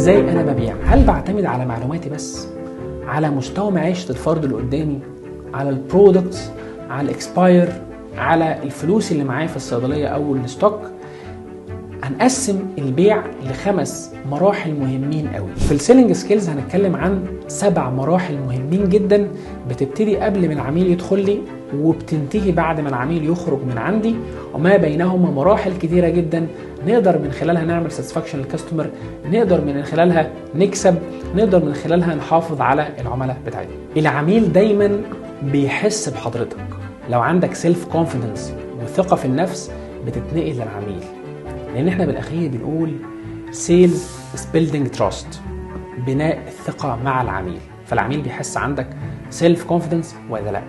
ازاي انا ببيع؟ هل بعتمد على معلوماتي بس، على مستوى معيشة الفرد اللي قدامي، على البرودكتس، على الاكسباير، على الفلوس اللي معايا في الصيدلية او الستوك؟ هنقسم البيع ل5 مراحل مهمين قوي. في السيلينج سكيلز هنتكلم عن 7 مراحل مهمين جدا، بتبتدي قبل ما العميل يدخل لي وبتنتهي بعد ما العميل يخرج من عندي، وما بينهما مراحل كتيرة جدا نقدر من خلالها نعمل ساتسفاكشن للكاستمر، نقدر من خلالها نكسب، نقدر من خلالها نحافظ على العملاء بتاعتنا. العميل دايما بيحس بحضرتك. لو عندك سيلف كونفيدنس وثقة في النفس بتتنقل للعميل، لان احنا بالاخير بنقول سيلز از بيلدينج تراست، بناء الثقه مع العميل. فالعميل بيحس عندك سيلف كونفيدنس ولا لا،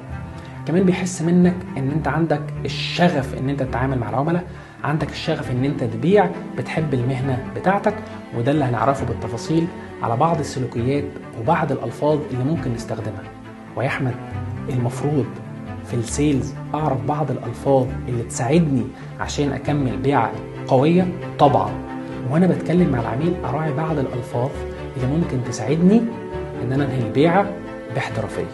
كمان بيحس منك ان انت عندك الشغف ان انت تتعامل مع العملاء، عندك الشغف ان انت تبيع، بتحب المهنه بتاعتك. وده اللي هنعرفه بالتفاصيل على بعض السلوكيات وبعض الالفاظ اللي ممكن نستخدمها. ويا احمد، المفروض في السيلز اعرف بعض الالفاظ اللي تساعدني عشان اكمل بيعه قويه طبعا، وانا بتكلم مع العميل اراعي بعض الالفاظ اللي ممكن تساعدني ان انا انهي البيعه باحترافيه.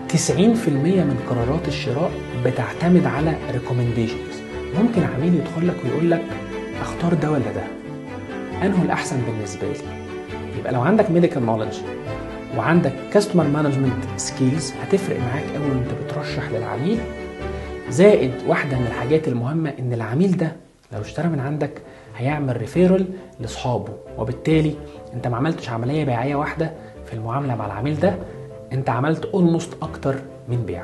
90% من قرارات الشراء بتعتمد على ريكومنديشنز. ممكن عميل يدخل لك ويقول لك اختار ده ولا ده، انه الاحسن بالنسبه لي. يبقى لو عندك ميديكال نوليدج وعندك كاستمر مانجمنت سكيلز هتفرق معاك قوي وانت بترشح للعميل. زائد واحده من الحاجات المهمه ان العميل ده لو اشترى من عندك هيعمل ريفيرال لاصحابه، وبالتالي انت ما عملتش عمليه بيعيه واحده في المعامله مع العميل ده، انت عملت اولموست اكتر من بيع.